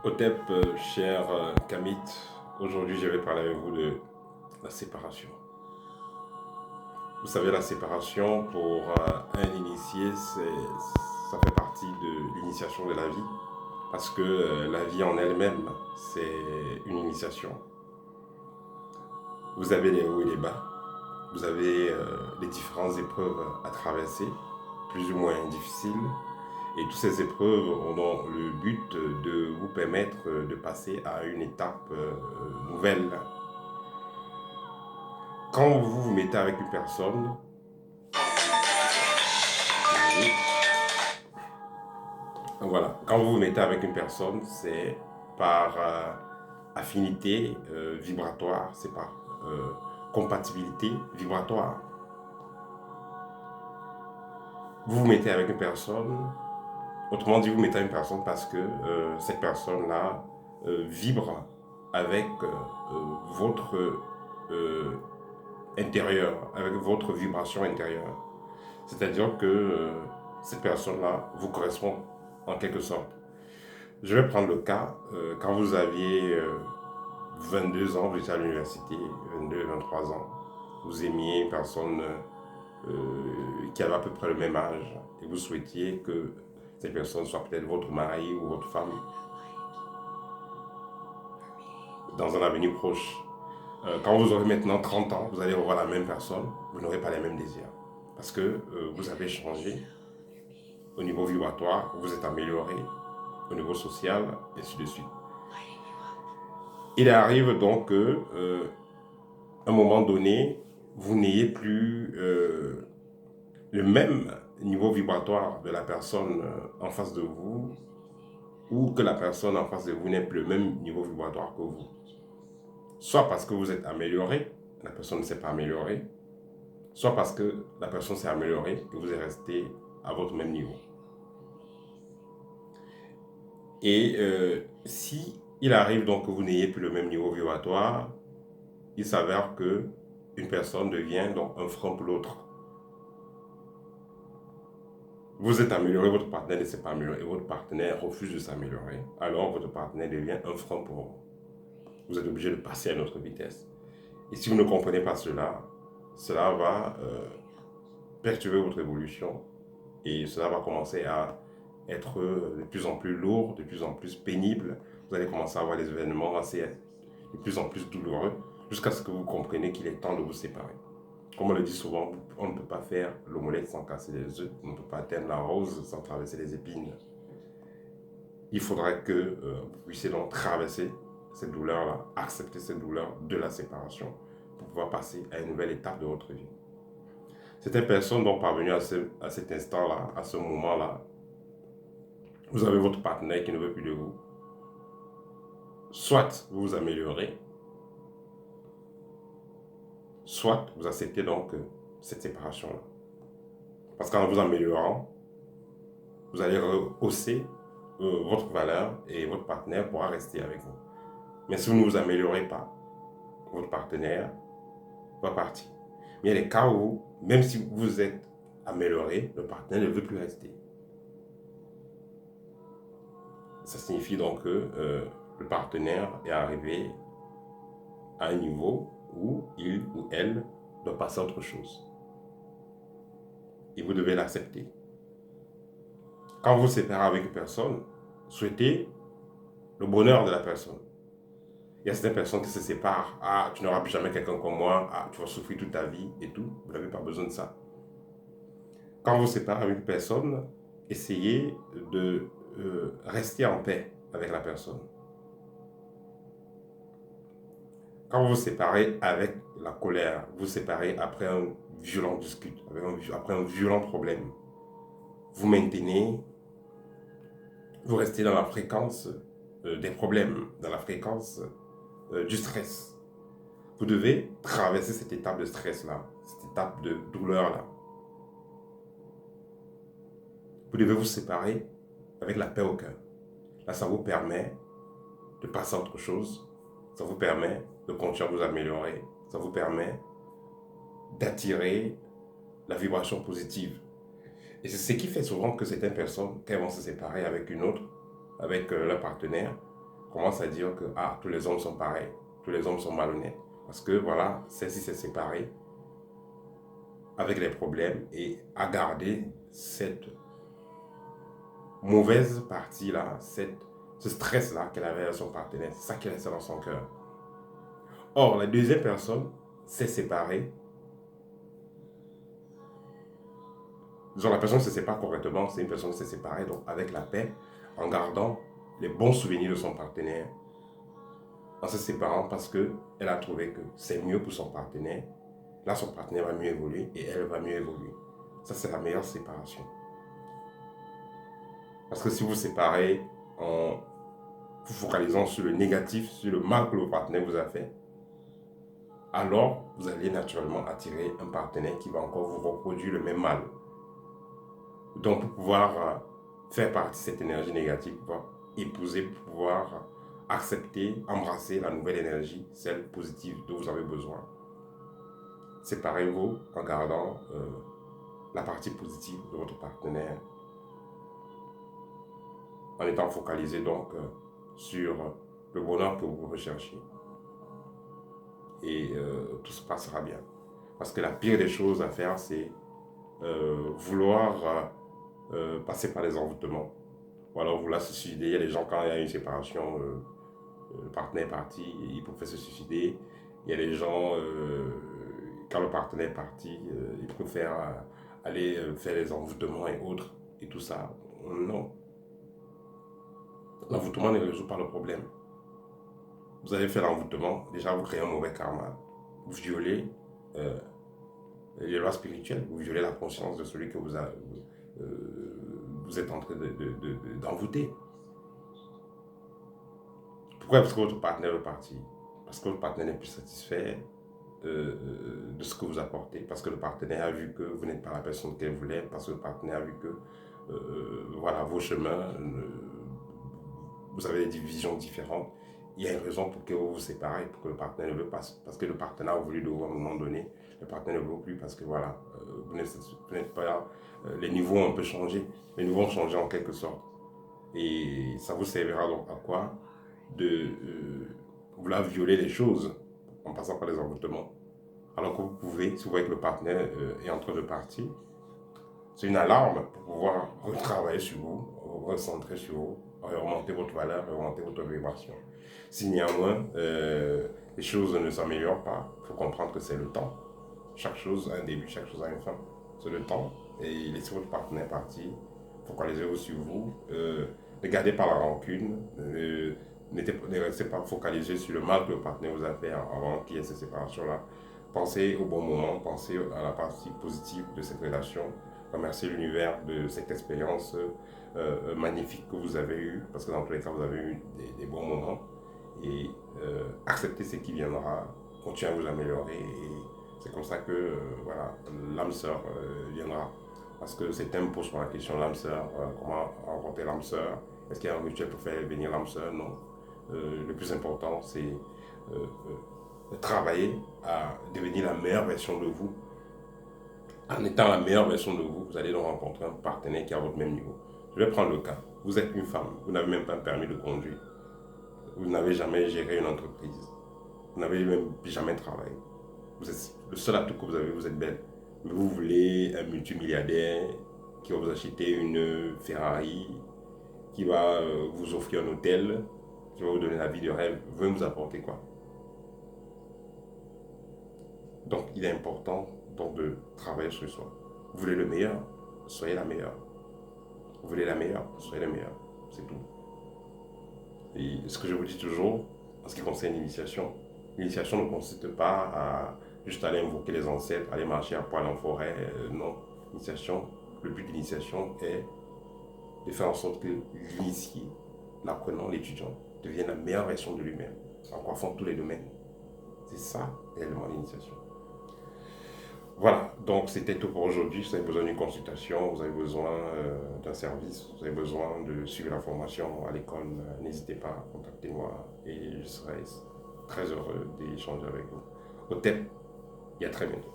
Otep, cher Kamit, aujourd'hui je vais parler avec vous de la séparation. Vous savez, la séparation pour un initié, ça fait partie de l'initiation de la vie, parce que la vie en elle-même, c'est une initiation. Vous avez les hauts et les bas, vous avez les différentes épreuves à traverser, plus ou moins difficiles, et toutes ces épreuves ont le but de vous permettre de passer à une étape nouvelle. Quand vous vous mettez avec une personne, voilà, quand vous vous mettez avec une personne, c'est par affinité vibratoire, c'est par compatibilité vibratoire. Vous vous mettez avec une personne, autrement dit, vous mettez avec une personne parce que cette personne-là vibre avec votre intérieur, avec votre vibration intérieure. C'est-à-dire que cette personne-là vous correspond en quelque sorte. Je vais prendre le cas, quand vous aviez 22 ans, vous étiez à l'université, 22, 23 ans, vous aimiez une personne qui avait à peu près le même âge et vous souhaitiez que cette personne soit peut-être votre mari ou votre femme dans un avenir proche. Quand vous aurez maintenant 30 ans, vous allez revoir la même personne, vous n'aurez pas les mêmes désirs. Parce que vous avez changé au niveau vibratoire, vous êtes amélioré au niveau social, et ainsi de suite. Il arrive donc que, à un moment donné, vous n'ayez plus le même niveau vibratoire de la personne en face de vous, ou que la personne en face de vous n'ait plus le même niveau vibratoire que vous. Soit parce que vous êtes amélioré, la personne ne s'est pas améliorée, soit parce que la personne s'est améliorée et vous êtes resté à votre même niveau. Et si il arrive donc que vous n'ayez plus le même niveau vibratoire, il s'avère que une personne devient donc un frein pour l'autre. Vous êtes amélioré, votre partenaire ne s'est pas amélioré et votre partenaire refuse de s'améliorer. Alors votre partenaire devient un frein pour vous. Vous êtes obligé de passer à une autre vitesse. Et si vous ne comprenez pas cela, cela va perturber votre évolution et cela va commencer à être de plus en plus lourd, de plus en plus pénible. Vous allez commencer à avoir des événements assez de plus en plus douloureux jusqu'à ce que vous compreniez qu'il est temps de vous séparer. Comme on le dit souvent, on ne peut pas faire l'omelette sans casser les œufs, on ne peut pas atteindre la rose sans traverser les épines. Il faudrait que vous puissiez donc traverser cette douleur-là, accepter cette douleur de la séparation pour pouvoir passer à une nouvelle étape de votre vie. Certaines personnes donc parvenues à cet instant-là, à ce moment-là, vous avez votre partenaire qui ne veut plus de vous. Soit vous vous améliorez, soit vous acceptez donc cette séparation-là. Parce qu'en vous améliorant, vous allez rehausser votre valeur et votre partenaire pourra rester avec vous. Mais si vous ne vous améliorez pas, votre partenaire va partir. Mais il y a des cas où, même si vous êtes amélioré, le partenaire ne veut plus rester. Ça signifie donc que le partenaire est arrivé à un niveau où il ou elle doit passer à autre chose. Et vous devez l'accepter. Quand vous vous séparez avec une personne, souhaitez le bonheur de la personne. Il y a certaines personnes qui se séparent. Ah, tu n'auras plus jamais quelqu'un comme moi. Ah, tu vas souffrir toute ta vie et tout. Vous n'avez pas besoin de ça. Quand vous vous séparez avec une personne, essayez de rester en paix avec la personne. Quand vous vous séparez avec la colère, vous vous séparez après un violent discute, après un violent problème, vous maintenez, vous restez dans la fréquence des problèmes, dans la fréquence du stress. Vous devez traverser cette étape de stress-là, cette étape de douleur-là. Vous devez vous séparer avec la paix au cœur. Là, ça vous permet de passer à autre chose. Ça vous permet de continuer à vous améliorer. Ça vous permet d'attirer la vibration positive. Et c'est ce qui fait souvent que certaines personnes, quand elles vont se séparer avec une autre, avec leur partenaire, commence à dire que ah, tous les hommes sont pareils, tous les hommes sont malhonnêtes. Parce que voilà, celle-ci s'est séparée avec les problèmes et a gardé cette mauvaise partie-là, ce stress-là qu'elle avait à son partenaire. C'est ça qui restait dans son cœur. Or, la deuxième personne s'est séparée. Disons, la personne ne se sépare correctement, c'est une personne qui s'est séparée, donc avec la paix, en gardant les bons souvenirs de son partenaire, en se séparant parce qu'elle a trouvé que c'est mieux pour son partenaire. Là, son partenaire va mieux évoluer et elle va mieux évoluer. Ça, c'est la meilleure séparation. Parce que si vous séparez en vous focalisant sur le négatif, sur le mal que le partenaire vous a fait, alors vous allez naturellement attirer un partenaire qui va encore vous reproduire le même mal. Donc, pour pouvoir faire partie de cette énergie négative, pour pouvoir épouser, pour pouvoir accepter, embrasser la nouvelle énergie, celle positive dont vous avez besoin, séparez-vous en gardant la partie positive de votre partenaire, en étant focalisé donc sur le bonheur que vous recherchez. Et tout se passera bien. Parce que la pire des choses à faire, c'est vouloir passer par les envoûtements. Ou alors vouloir se suicider. Il y a des gens, quand il y a une séparation, le partenaire est parti, il peut faire se suicider. Il y a des gens, quand le partenaire est parti, ils préfèrent aller faire les envoûtements et autres. Et tout ça, non. L'envoûtement ne résout pas le problème. Vous allez faire l'envoûtement, déjà vous créez un mauvais karma. Vous violez les lois spirituelles, vous violez la conscience de celui que vous êtes en train d'envoûter. Pourquoi? Parce que votre partenaire est parti. Parce que votre partenaire n'est plus satisfait de ce que vous apportez. Parce que le partenaire a vu que vous n'êtes pas la personne qu'elle voulait. Parce que le partenaire a vu que voilà, vos chemins, vous avez des visions différentes. Il y a une raison pour que vous vous séparez, pour que le partenaire ne veut pas. Parce que le partenaire a voulu de vous à un moment donné. Le partenaire ne veut plus parce que voilà, vous n'êtes pas. Les niveaux ont un peu changé. Les niveaux ont changé en quelque sorte. Et ça vous servira donc à quoi? De vouloir violer les choses en passant par les envoûtements. Alors que vous pouvez, si vous voyez que le partenaire est en train de partir, c'est une alarme pour pouvoir retravailler sur vous, recentrer sur vous, remonter votre valeur, remonter votre vibration. Si néanmoins les choses ne s'améliorent pas, il faut comprendre que c'est le temps. Chaque chose a un début, chaque chose a une fin. C'est le temps. Et laissez votre partenaire partir. Focalisez-vous sur vous. Ne gardez pas la rancune. Ne restez pas focalisé sur le mal que le partenaire vous a fait avant qu'il y ait cette séparation-là. Pensez au bon moment. Pensez à la partie positive de cette relation. Remerciez l'univers de cette expérience magnifique que vous avez eue. Parce que dans tous les cas, vous avez eu des bons moments. Et acceptez ce qui viendra. Continuez à vous améliorer. Et c'est comme ça que voilà, l'âme sœur viendra. Parce que c'est un pose sur la question l'âme sœur. Comment rencontrer l'âme sœur? Est-ce qu'il y a un rituel pour faire venir l'âme sœur? Non. Le plus important, c'est travailler à devenir la meilleure version de vous. En étant la meilleure version de vous, vous allez donc rencontrer un partenaire qui est à votre même niveau. Je vais prendre le cas. Vous êtes une femme, vous n'avez même pas un permis de conduire. Vous n'avez jamais géré une entreprise. Vous n'avez même jamais travaillé. Vous êtes le seul atout que vous avez, vous êtes belle. Mais vous voulez un multimilliardaire qui va vous acheter une Ferrari, qui va vous offrir un hôtel, qui va vous donner la vie de rêve. Vous voulez nous apporter quoi? Donc, il est important donc, de travailler sur soi. Vous voulez le meilleur? Soyez la meilleure. Vous voulez la meilleure? Soyez la meilleure. C'est tout. Et ce que je vous dis toujours, en ce qui concerne l'initiation ne consiste pas à juste aller invoquer les ancêtres, aller marcher à poil en forêt. Non. Le but de l'initiation est de faire en sorte que l'initié, l'apprenant, l'étudiant, devienne la meilleure version de lui-même, en coiffant tous les domaines. C'est ça, réellement, l'initiation. Voilà, donc c'était tout pour aujourd'hui. Si vous avez besoin d'une consultation, vous avez besoin d'un service, vous avez besoin de suivre la formation à l'école, n'hésitez pas, contactez-moi et je serai très heureux d'échanger avec vous. Au thème, et à très bientôt.